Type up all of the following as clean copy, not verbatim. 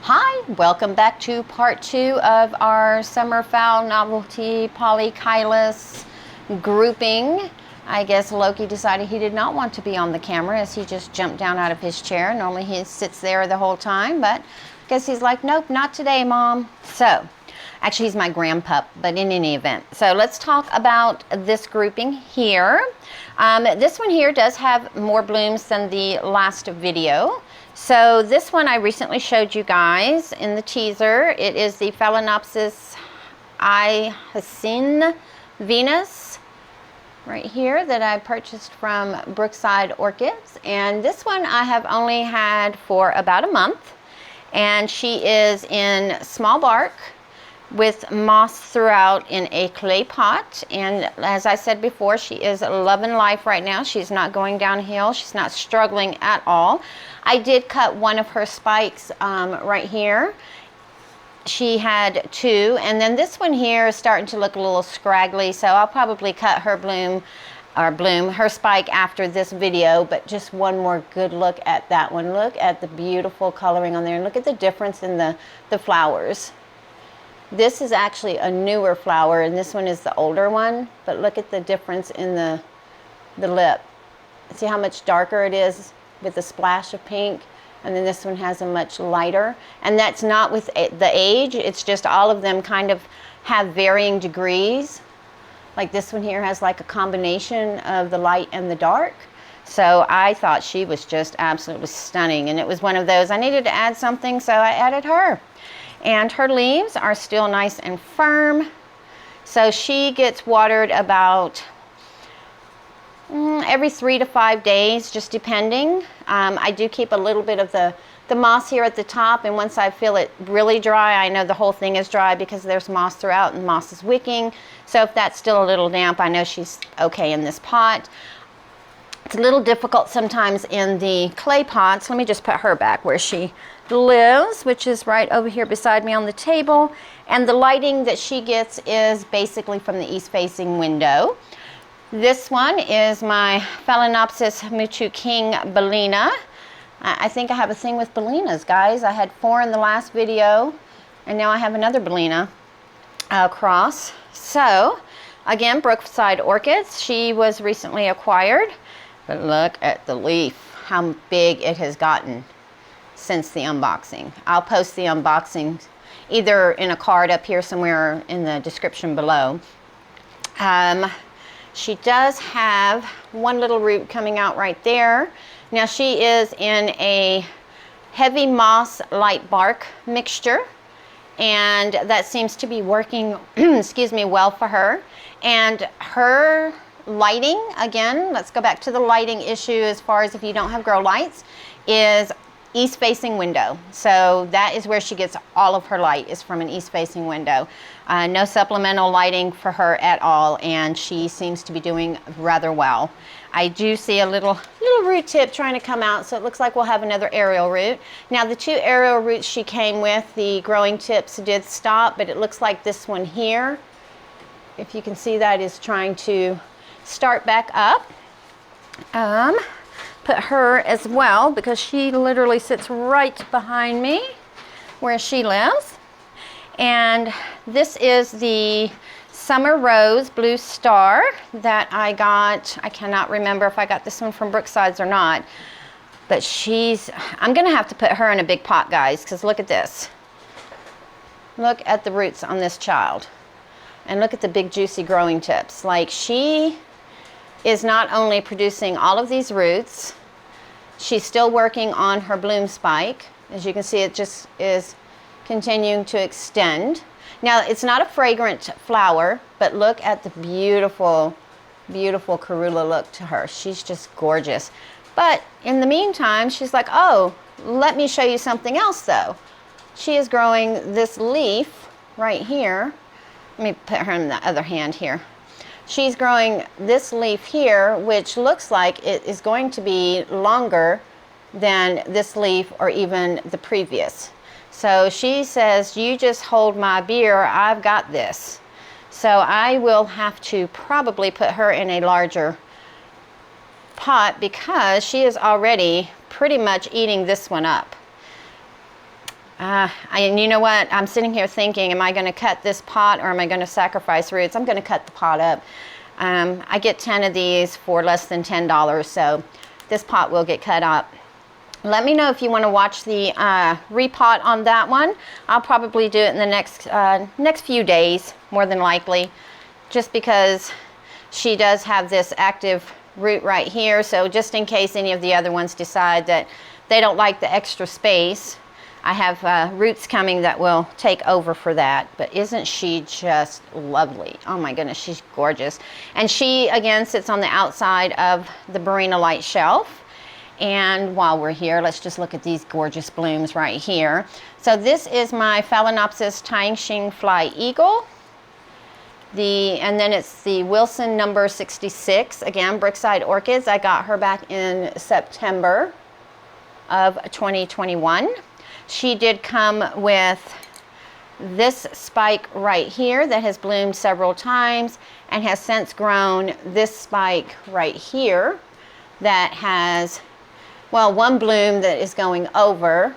Hi, welcome back to part 2 of our summer fowl novelty polychilus grouping. I guess Loki decided he did not want to be on the camera as he just jumped down out of his chair. Normally he sits there the whole time, but I guess he's like, nope, not today, Mom. So, actually he's my grandpup, but in any event. So let's talk about this grouping here. This one here does have more blooms than the last video. So this one I recently showed you guys in the teaser. It is the Phalaenopsis Hyacin Venus right here that I purchased from Brookside Orchids. And this one I have only had for about a month. And she is in small bark with moss throughout in a clay pot. And as I said before, she is loving life right now. She's not going downhill. She's not struggling at all. I did cut one of her spikes right here. She had 2, and then this one here is starting to look a little scraggly, so I'll probably cut her her spike after this video. But just one more good look at that one. Look at the beautiful coloring on there, and look at the difference in the flowers. This is actually a newer flower, and this one is the older one, but look at the difference in the lip. See how much darker it is with a splash of pink, and then this one has a much lighter. And that's not with the age, it's just all of them kind of have varying degrees. Like this one here has like a combination of the light and the dark. So I thought she was just absolutely stunning, and it was one of those I needed to add something, so I added her. And her leaves are still nice and firm. So she gets watered about every 3 to 5 days, just depending. I do keep a little bit of the moss here at the top, and once I feel it really dry, I know the whole thing is dry because there's moss throughout and moss is wicking. So if that's still a little damp, I know she's okay in this pot. It's a little difficult sometimes in the clay pots. Let me just put her back where she lives, which is right over here beside me on the table. And the lighting that she gets is basically from the east-facing window. This one is my Phalaenopsis mucho King Balina. I think I have a thing with Balinas, guys. I had 4 in the last video, and now I have another Balina cross. So, again, Brookside Orchids. She was recently acquired, but look at the leaf, how big it has gotten since the unboxing. I'll post the unboxing either in a card up here somewhere or in the description below. She does have one little root coming out right there. Now she is in a heavy moss light bark mixture, and that seems to be working excuse me, well for her. And her lighting, again, let's go back to the lighting issue as far as if you don't have grow lights, is east facing window. So that is where she gets all of her light, is from an east facing window. No supplemental lighting for her at all, and she seems to be doing rather well. I do see a little root tip trying to come out, so it looks like we'll have another aerial root. Now the 2 aerial roots she came with, the growing tips did stop, but it looks like this one here, if you can see that, is trying to start back up. Put her as well because she literally sits right behind me where she lives. And this is the Summer Rose Blue Star that I got. I cannot remember if I got this one from Brookside's or not, but I'm gonna have to put her in a big pot, guys, because look at this. Look at the roots on this child, and look at the big juicy growing tips. Like, she is not only producing all of these roots, she's still working on her bloom spike. As you can see, it just is continuing to extend. Now, it's not a fragrant flower, but look at the beautiful, beautiful Karula look to her. She's just gorgeous. But in the meantime, she's like, oh, let me show you something else though. She is growing this leaf right here. Let me put her in the other hand here. She's growing this leaf here, which looks like it is going to be longer than this leaf or even the previous. So she says, you just hold my beer, I've got this. So I will have to probably put her in a larger pot because she is already pretty much eating this one up. And you know what? I'm sitting here thinking, am I going to cut this pot or am I going to sacrifice roots? I'm going to cut the pot up. I get 10 of these for less than $10, so this pot will get cut up. Let me know if you want to watch the repot on that one. I'll probably do it in the next few days, more than likely, just because she does have this active root right here. So just in case any of the other ones decide that they don't like the extra space, I have roots coming that will take over for that. But isn't she just lovely? Oh my goodness, she's gorgeous. And she, again, sits on the outside of the Balina light shelf. And while we're here, let's just look at these gorgeous blooms right here. So this is my Phalaenopsis Taixing Fly Eagle. And then it's the Wilson number 66. Again, Brookside Orchids. I got her back in September of 2021. She did come with this spike right here that has bloomed several times and has since grown this spike right here that has, well, one bloom that is going over,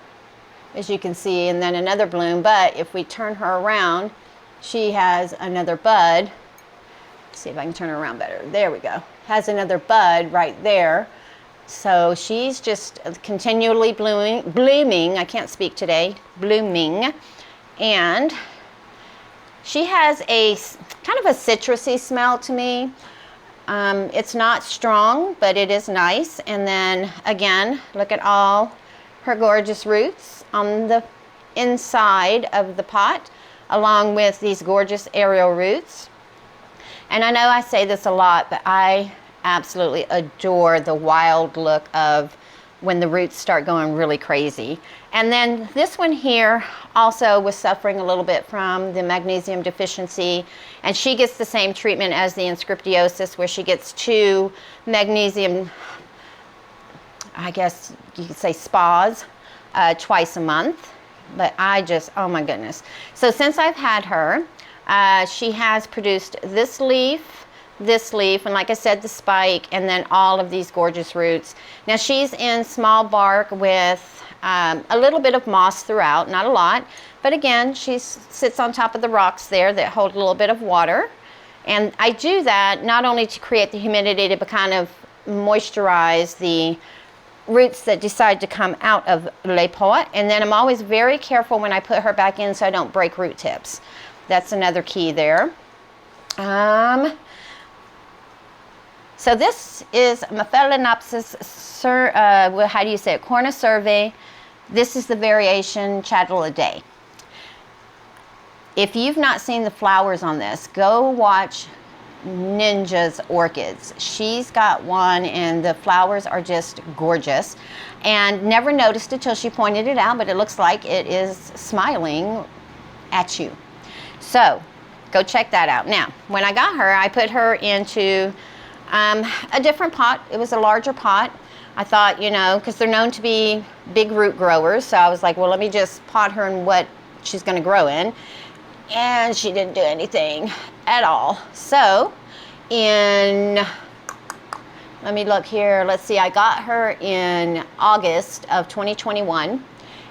as you can see, and then another bloom. But if we turn her around, she has another bud. Let's see if I can turn her around better. There we go. Has another bud right there. So she's just continually blooming. I can't speak today. Blooming. And she has a kind of a citrusy smell to me. It's not strong, but it is nice. And then again, look at all her gorgeous roots on the inside of the pot, along with these gorgeous aerial roots. And I know I say this a lot, but I absolutely adore the wild look of when the roots start going really crazy. And then this one here also was suffering a little bit from the magnesium deficiency, and she gets the same treatment as the Inscriptiosis, where she gets 2 magnesium, I guess you could say, spas twice a month. But I just, oh my goodness. So since I've had her, she has produced this leaf, and like I said, the spike, and then all of these gorgeous roots. Now she's in small bark with a little bit of moss throughout, not a lot, but again, she sits on top of the rocks there that hold a little bit of water. And I do that not only to create the humidity, but kind of moisturize the roots that decide to come out of le pot. And then I'm always very careful when I put her back in so I don't break root tips. That's another key there. So this is Phalaenopsis, how do you say it? Corna Survey. This is the variation Chattel a Day. If you've not seen the flowers on this, go watch Ninja's Orchids. She's got one and the flowers are just gorgeous. And never noticed it till she pointed it out, but it looks like it is smiling at you. So go check that out. Now, when I got her, I put her into a different pot. It was a larger pot. I thought, you know, because they're known to be big root growers, so I was like, well, let me just pot her in what she's going to grow in. And she didn't do anything at all. So let me look here. Let's see, I got her in August of 2021,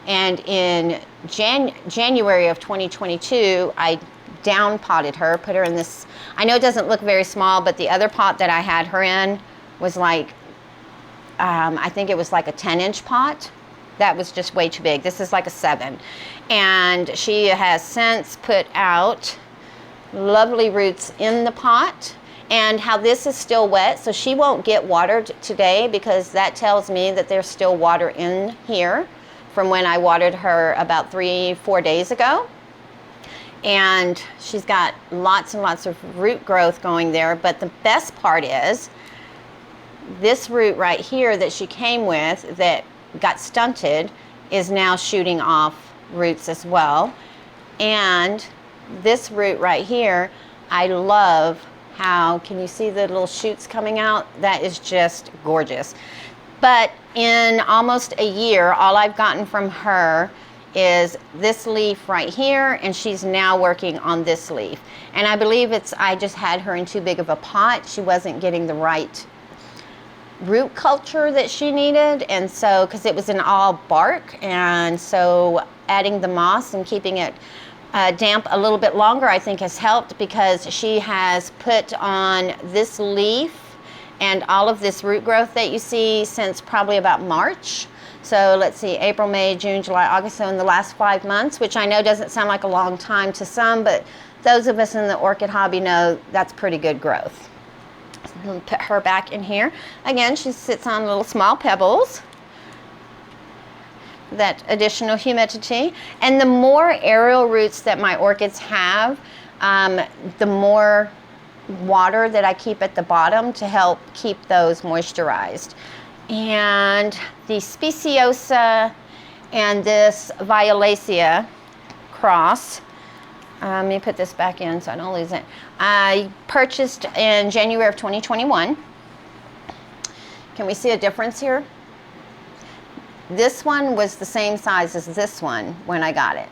and in January of 2022, I down potted her, put her in this, I know it doesn't look very small, but the other pot that I had her in was like, I think it was like a 10-inch pot. That was just way too big. This is like a 7. And she has since put out lovely roots in the pot. And how this is still wet, so she won't get watered today because that tells me that there's still water in here from when I watered her about 3-4 days ago. And she's got lots and lots of root growth going there. But the best part is this root right here that she came with that got stunted is now shooting off roots as well. And this root right here, I love how, can you see the little shoots coming out? That is just gorgeous. But in almost a year, all I've gotten from her is this leaf right here, and she's now working on this leaf. And I believe I just had her in too big of a pot. She wasn't getting the right root culture that she needed, and so because it was an all bark, and so adding the moss and keeping it damp a little bit longer I think has helped, because she has put on this leaf and all of this root growth that you see since probably about March. So let's see, April, May, June, July, August, so in the last 5 months, which I know doesn't sound like a long time to some, but those of us in the orchid hobby know that's pretty good growth. So put her back in here. Again, she sits on little small pebbles. That additional humidity. And the more aerial roots that my orchids have, the more water that I keep at the bottom to help keep those moisturized. And the speciosa and this violacea cross, let me put this back in so I don't lose it. I purchased in January of 2021. Can we see a difference here? This one was the same size as this one when I got it.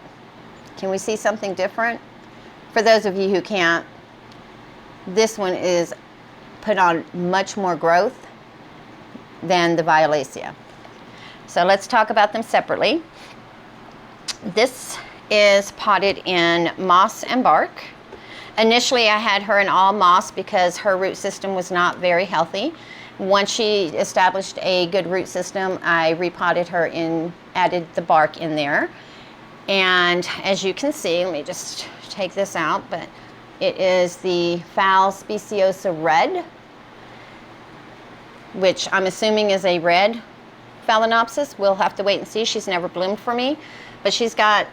Can we see something different? For those of you who can't, this one is put on much more growth than the violacea. So let's talk about them separately. This is potted in moss and bark. Initially I had her in all moss because her root system was not very healthy. Once she established a good root system, I repotted her in, added the bark in there. And as you can see, let me just take this out, but it is the Phal speciosa red, which I'm assuming is a red Phalaenopsis. We'll have to wait and see. She's never bloomed for me, but she's got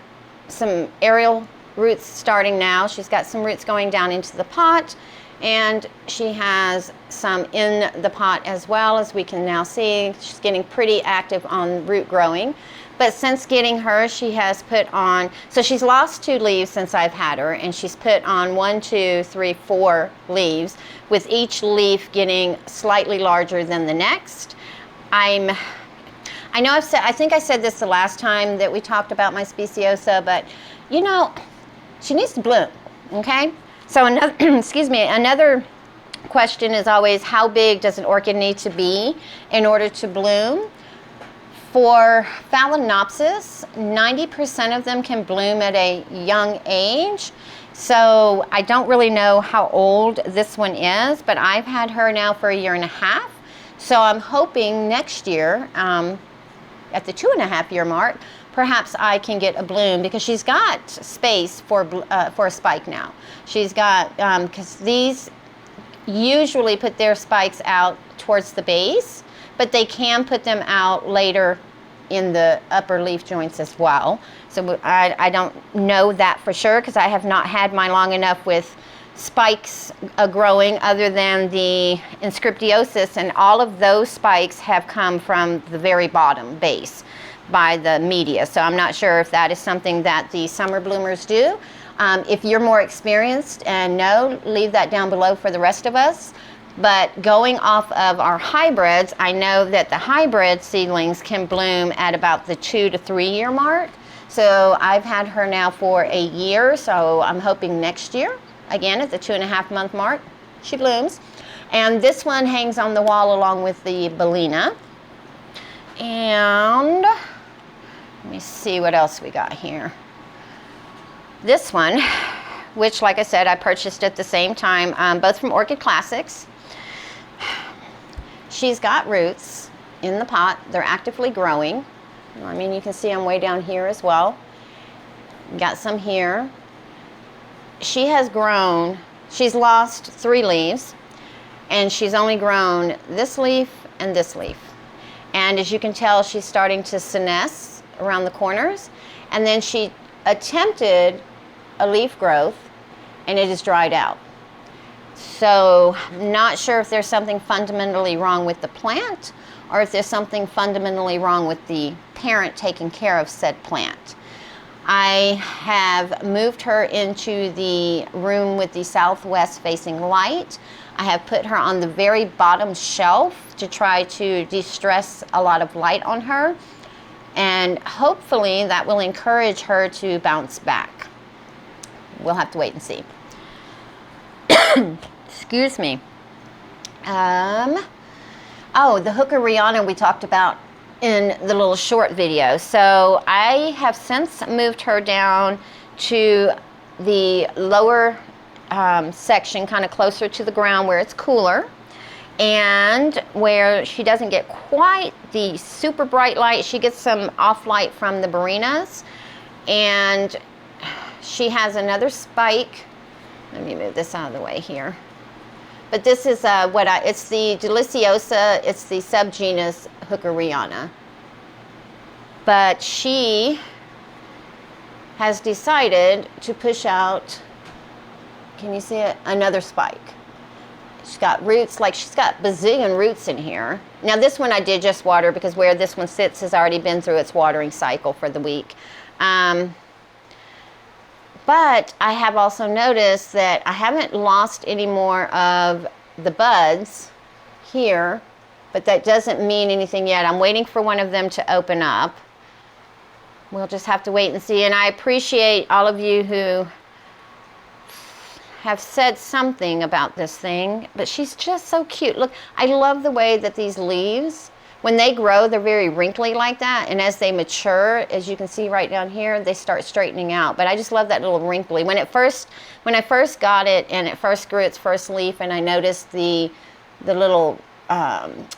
some aerial roots starting now. She's got some roots going down into the pot, and she has some in the pot as well. As we can now see, she's getting pretty active on root growing. But since getting her, she has put on, so she's lost 2 leaves since I've had her, and she's put on 1, 2, 3, 4 leaves, with each leaf getting slightly larger than the next. I know I think I said this the last time that we talked about my speciosa, but you know, she needs to bloom, okay? So another, excuse me, another question is always, how big does an orchid need to be in order to bloom? For Phalaenopsis, 90% of them can bloom at a young age. So I don't really know how old this one is, but I've had her now for 1.5 years. So I'm hoping next year, at the 2.5 year mark, perhaps I can get a bloom, because she's got space for a spike now. She's got, because these usually put their spikes out towards the base, but they can put them out later in the upper leaf joints as well. So I don't know that for sure, because I have not had mine long enough with spikes growing, other than the inscriptiosis, and all of those spikes have come from the very bottom base by the media. So I'm not sure if that is something that the summer bloomers do. If you're more experienced and know, leave that down below for the rest of us. But going off of our hybrids, I know that the hybrid seedlings can bloom at about the 2 to 3 year mark. So I've had her now for 1 year, so I'm hoping next year, again at the 2.5 month mark, she blooms. And this one hangs on the wall along with the Balina. And let me see what else we got here. This one, which like I said, I purchased at the same time, both from Orchid Classics. She's got roots in the pot. They're actively growing. I mean, you can see them way down here as well. Got some here. She has grown, she's lost 3 leaves, and she's only grown this leaf and this leaf. And as you can tell, she's starting to senesce around the corners. And then she attempted a leaf growth, and it has dried out. So not sure if there's something fundamentally wrong with the plant, or if there's something fundamentally wrong with the parent taking care of said plant. I have moved her into the room with the southwest facing light. I have put her on the very bottom shelf to try to de-stress a lot of light on her, and hopefully that will encourage her to bounce back. We'll have to wait and see. Excuse me. Oh, the Hooker Rihanna we talked about in the little short video. So I have since moved her down to the lower section, kind of closer to the ground where it's cooler and where she doesn't get quite the super bright light. She gets some off light from the Balinas, and she has another spike. Let me move this out of the way here. But this is it's the Deliciosa, it's the subgenus Hooker Rihanna. But she has decided to push out, can you see it? Another spike. She's got roots, like she's got bazillion roots in here. Now this one I did just water because where this one sits has already been through its watering cycle for the week. But I have also noticed that I haven't lost any more of the buds here, but that doesn't mean anything yet. I'm waiting for one of them to open up. We'll just have to wait and see. And I appreciate all of you who have said something about this thing, but she's just so cute. Look, I love the way that these leaves, when they grow, they're very wrinkly like that, and as they mature, as you can see right down here, they start straightening out. But I just love that little wrinkly. When I first got it and it first grew its first leaf and I noticed the little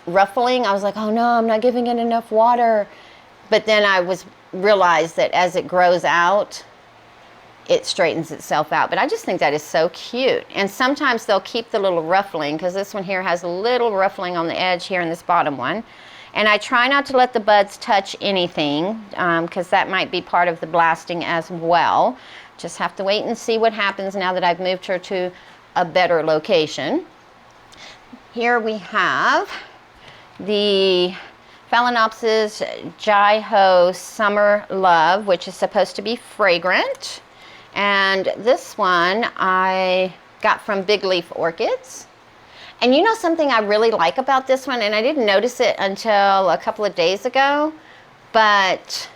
ruffling, I was like, oh no, I'm not giving it enough water. But then I realized that as it grows out, it straightens itself out. But I just think that is so cute. And sometimes they'll keep the little ruffling, because this one here has a little ruffling on the edge here in this bottom one. And I try not to let the buds touch anything, because that might be part of the blasting as well. Just have to wait and see what happens now that I've moved her to a better location. Here we have the Phalaenopsis Jiho Summer Love, which is supposed to be fragrant. And this one I got from Big Leaf Orchids. And you know something I really like about this one, and I didn't notice it until a couple of days ago, but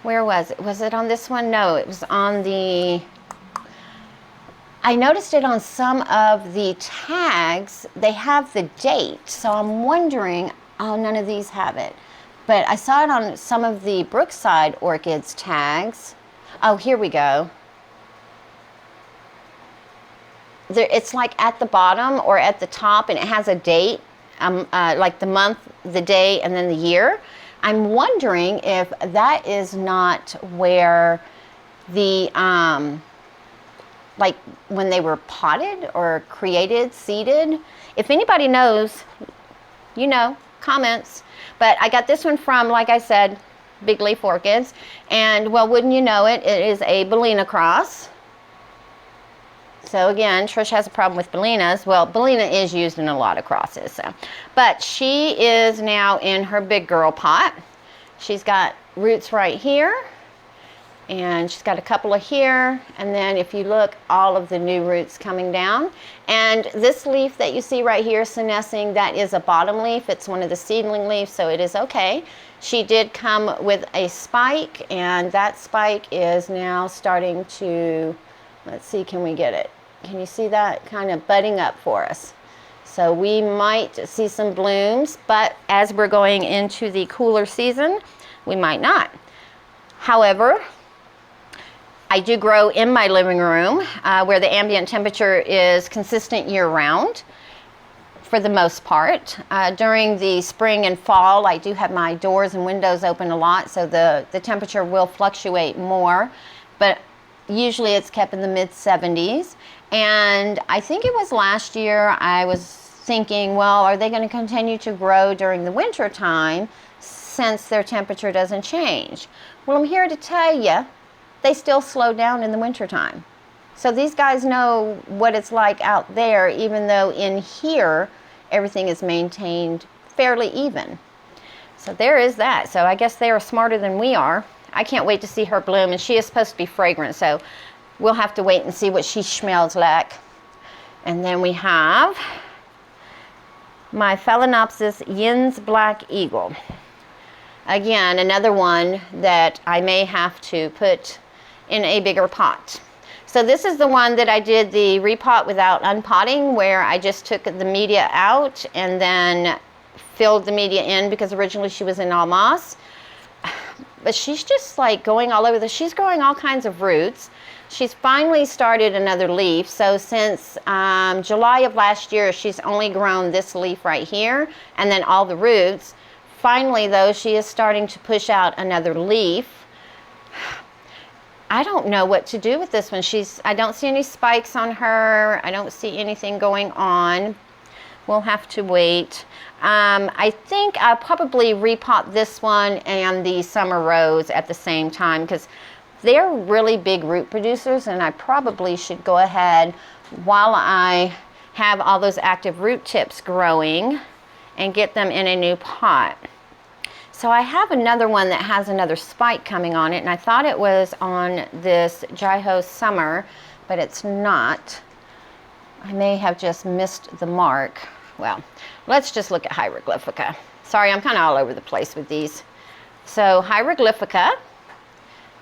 where was it? Was it on this one? No, it was on the, I noticed it on some of the tags. They have the date, so I'm wondering, oh, none of these have it. But I saw it on some of the Brookside Orchids tags. Oh, here we go. It's like at the bottom or at the top, and it has a date, like the month, the day, and then the year. I'm wondering if that is not where the, like when they were potted or created, seeded. If anybody knows, you know, comments. But I got this one from, like I said, Big Leaf Orchids. And, well, wouldn't you know it, it is a Balina cross. So again, Trish has a problem with Balinas. Well, Balina is used in a lot of crosses. So. But she is now in her big girl pot. She's got roots right here. And she's got a couple of here. And then if you look, all of the new roots coming down. And this leaf that you see right here, senescing, that is a bottom leaf. It's one of the seedling leaves, so it is okay. She did come with a spike, and that spike is now starting to, let's see, can we get it? Can you see that kind of budding up for us? So we might see some blooms, but as we're going into the cooler season, we might not. However, I do grow in my living room where the ambient temperature is consistent year-round for the most part. During the spring and fall, I do have my doors and windows open a lot, so the temperature will fluctuate more, but usually it's kept in the mid-70s. And I think it was last year I was thinking, well, are they going to continue to grow during the winter time since their temperature doesn't change? Well, I'm here to tell you, they still slow down in the winter time. So these guys know what it's like out there, even though in here everything is maintained fairly even. So there is that. So I guess they are smarter than we are. I can't wait to see her bloom, and she is supposed to be fragrant, so we'll have to wait and see what she smells like. And then we have my Phalaenopsis Yin's Black Eagle. Again, another one that I may have to put in a bigger pot. So this is the one that I did the repot without unpotting, where I just took the media out and then filled the media in because originally she was in all moss. But she's just like going all over she's growing all kinds of roots. She's finally started another leaf. So since July of last year, she's only grown this leaf right here and then all the roots. Finally though, she is starting to push out another leaf. I don't know what to do with this one. I don't see any spikes on her. I don't see anything going on. We'll have to wait. I think I'll probably repot this one and the summer rose at the same time because they're really big root producers, and I probably should go ahead while I have all those active root tips growing and get them in a new pot. So I have another one that has another spike coming on it, and I thought it was on this Jiho Summer, but it's not. I may have just missed the mark. Well, let's just look at Hieroglyphica. Sorry, I'm kind of all over the place with these. So Hieroglyphica,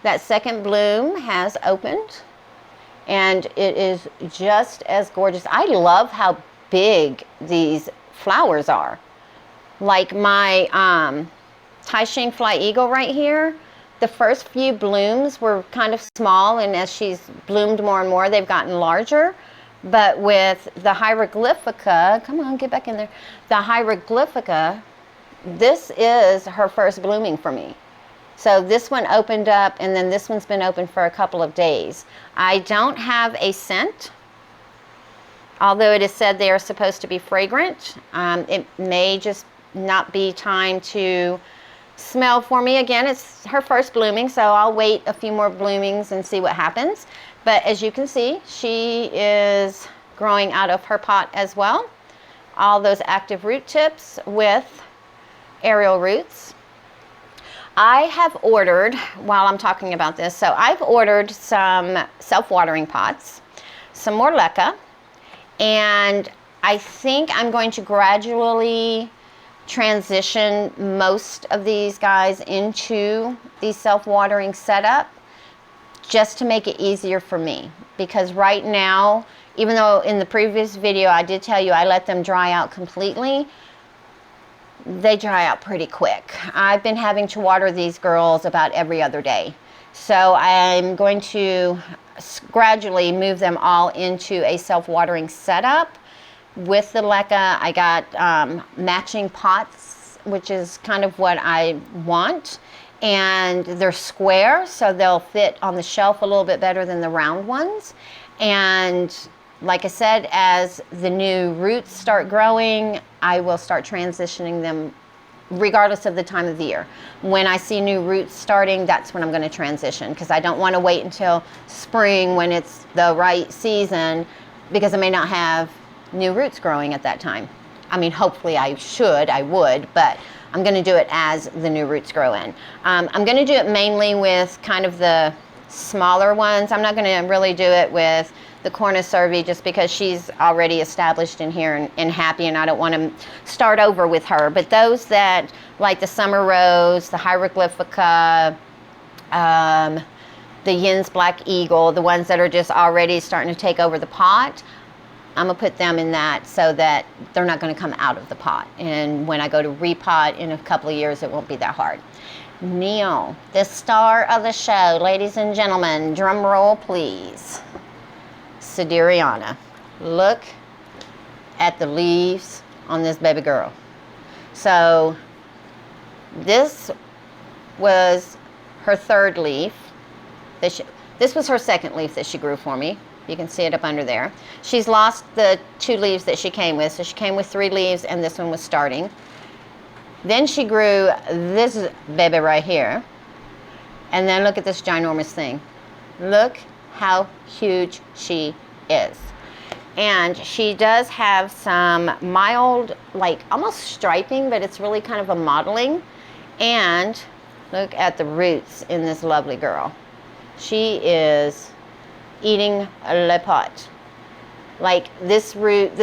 that second bloom has opened, and it is just as gorgeous. I love how big these flowers are. Like my Taishing Fly Eagle right here, the first few blooms were kind of small, and as she's bloomed more and more, they've gotten larger. But with the Hieroglyphica, come on, get back in there. The Hieroglyphica, this is her first blooming for me. So this one opened up, and then this one's been open for a couple of days. I don't have a scent, although it is said they are supposed to be fragrant. It may just not be time to smell for me. Again, it's her first blooming, so I'll wait a few more bloomings and see what happens. But as you can see, she is growing out of her pot as well. All those active root tips with aerial roots. I have ordered, while I'm talking about this, so I've ordered some self-watering pots, some more leca, and I think I'm going to gradually transition most of these guys into the self-watering setup, just to make it easier for me. Because right now, even though in the previous video I did tell you I let them dry out completely, they dry out pretty quick. I've been having to water these girls about every other day. So I'm going to gradually move them all into a self-watering setup. With the leca, I got matching pots, which is kind of what I want. And they're square, so they'll fit on the shelf a little bit better than the round ones. And like I said, as the new roots start growing, I will start transitioning them regardless of the time of the year. When I see new roots starting, that's when I'm going to transition, because I don't want to wait until spring when it's the right season, because I may not have new roots growing at that time. I mean, hopefully I would, but I'm going to do it as the new roots grow in. I'm going to do it mainly with kind of the smaller ones. I'm not going to really do it with the Cornucervi just because she's already established in here and happy, and I don't want to start over with her. But those that, like the Summer Rose, the Hieroglyphica, the Yin's Black Eagle, the ones that are just already starting to take over the pot, I'm going to put them in that so that they're not going to come out of the pot. And when I go to repot in a couple of years, it won't be that hard. Neo, the star of the show, ladies and gentlemen, drum roll please. Sideriana. Look at the leaves on this baby girl. So this was her third leaf. This was her second leaf that she grew for me. You can see it up under there. She's lost the 2 leaves that she came with. So she came with 3 leaves, and this one was starting. Then she grew this baby right here. And then look at this ginormous thing. Look how huge she is. And she does have some mild, like almost striping, but it's really kind of a mottling. And look at the roots in this lovely girl. She is eating le pot. Like this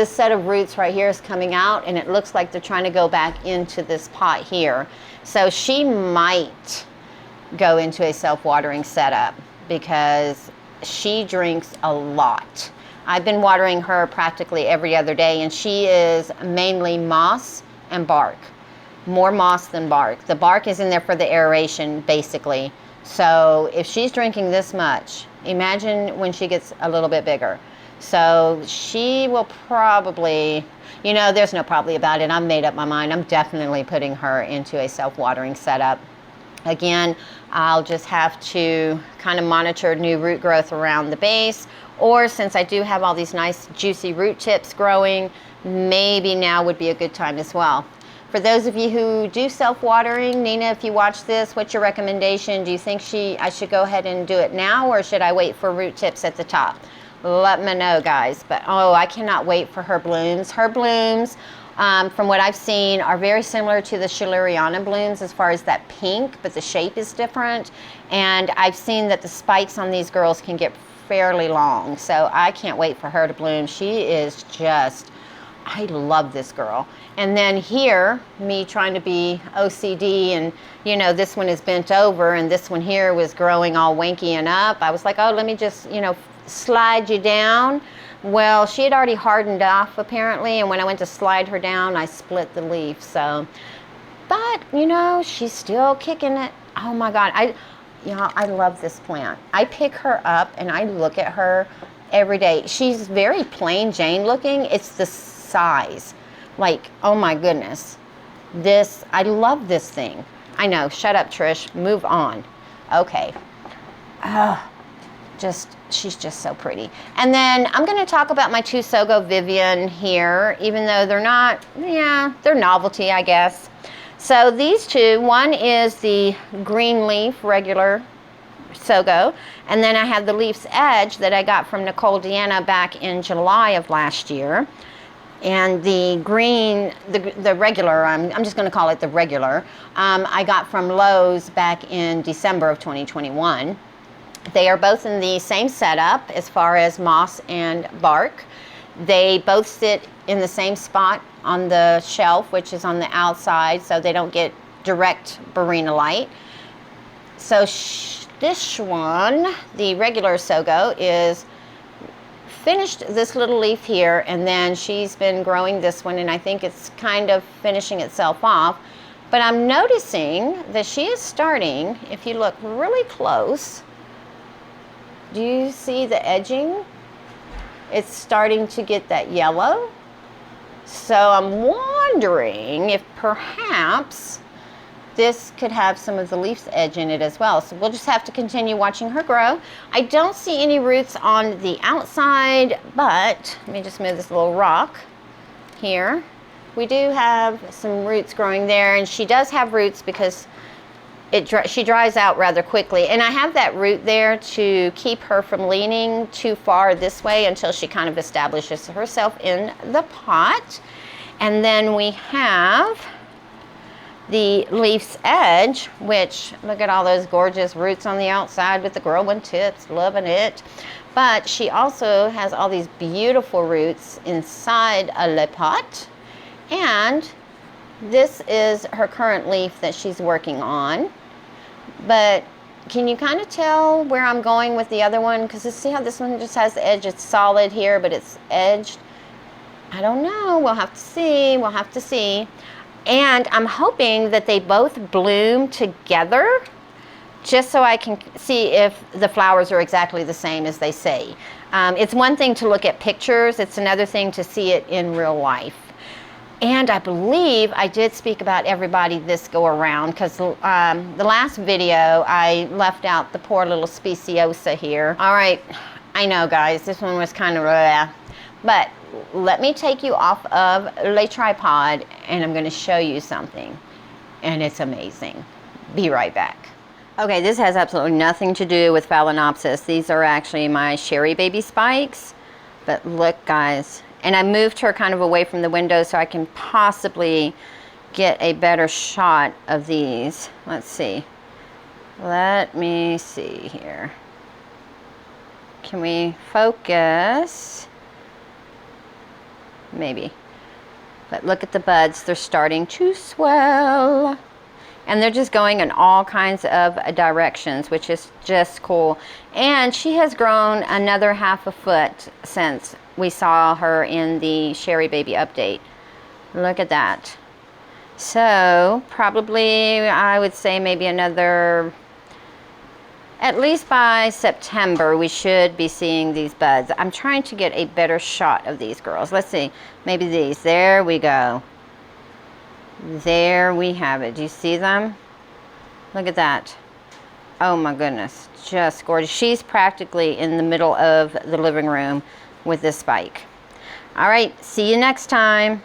set of roots right here is coming out, and it looks like they're trying to go back into this pot here. So she might go into a self-watering setup because she drinks a lot. I've been watering her practically every other day, and she is mainly moss and bark. More moss than bark. The bark is in there for the aeration, basically. So if she's drinking this much, imagine when she gets a little bit bigger. So she will probably, you know, there's no probably about it. I've made up my mind. I'm definitely putting her into a self-watering setup. Again, I'll just have to kind of monitor new root growth around the base, or since I do have all these nice juicy root tips growing, maybe now would be a good time as well. For those of you who do self-watering, Nina, if you watch this, what's your recommendation? Do you think I should go ahead and do it now, or should I wait for root tips at the top? Let me know, guys. But oh, I cannot wait for her blooms. Her blooms, from what I've seen, are very similar to the Schilleriana blooms as far as that pink, but the shape is different. And I've seen that the spikes on these girls can get fairly long. So I can't wait for her to bloom. She is just, I love this girl. And then here, me trying to be OCD, and you know, this one is bent over and this one here was growing all wanky and up. I was like, oh, let me just, you know, slide you down. Well, she had already hardened off apparently, and when I went to slide her down, I split the leaf. So, but you know, she's still kicking it. Oh my God, I love this plant. I pick her up and I look at her every day. She's very plain Jane looking. It's the size. Like, oh my goodness. I love this thing. I know, shut up, Trish, move on. Okay. She's just so pretty. And then I'm gonna talk about my two Sogo Vivian here, even though they're not, yeah, they're novelty, I guess. So these two, one is the green leaf regular Sogo, and then I have the Leaf's Edge that I got from Nicole Deanna back in July of last year. And the green, the regular, I'm just gonna call it the regular, I got from Lowe's back in December of 2021. They are both in the same setup as far as moss and bark. They both sit in the same spot on the shelf, which is on the outside, so they don't get direct Barina light. So this one, the regular Sogo, is finished this little leaf here, and then she's been growing this one, and I think it's kind of finishing itself off. But I'm noticing that she is starting, if you look really close, do you see the edging? It's starting to get that yellow. So I'm wondering if perhaps this could have some of the Leaf's Edge in it as well. So we'll just have to continue watching her grow. I don't see any roots on the outside, but let me just move this little rock here. We do have some roots growing there, and she does have roots because she dries out rather quickly. And I have that root there to keep her from leaning too far this way until she kind of establishes herself in the pot. And then we have the Leaf's Edge, which, look at all those gorgeous roots on the outside with the growing tips, loving it. But she also has all these beautiful roots inside a le pot. And this is her current leaf that she's working on. But can you kind of tell where I'm going with the other one? Because see how this one just has the edge, it's solid here, but it's edged. I don't know, we'll have to see, we'll have to see. And I'm hoping that they both bloom together, just so I can see if the flowers are exactly the same as they say. It's one thing to look at pictures, it's another thing to see it in real life. And I believe I did speak about everybody this go around, because the last video I left out the poor little speciosa here. All right, I know guys, this one was kind of blah, but let me take you off of the tripod and I'm going to show you something, and it's amazing. Be right back. Okay, this has absolutely nothing to do with Phalaenopsis. These are actually my Sherry Baby spikes, but look guys. And I moved her kind of away from the window so I can possibly get a better shot of these. Let's see. Let me see here. Can we focus? Maybe. But look at the buds. They're starting to swell. And they're just going in all kinds of directions, which is just cool. And she has grown another ½ a foot since we saw her in the Sherry Baby update. Look at that. So probably I would say maybe another, at least by September, we should be seeing these buds. I'm trying to get a better shot of these girls. Let's see, maybe these. There we go. There we have it. Do you see them? Look at that. Oh my goodness, just gorgeous. She's practically in the middle of the living room with this spike. All right, see you next time.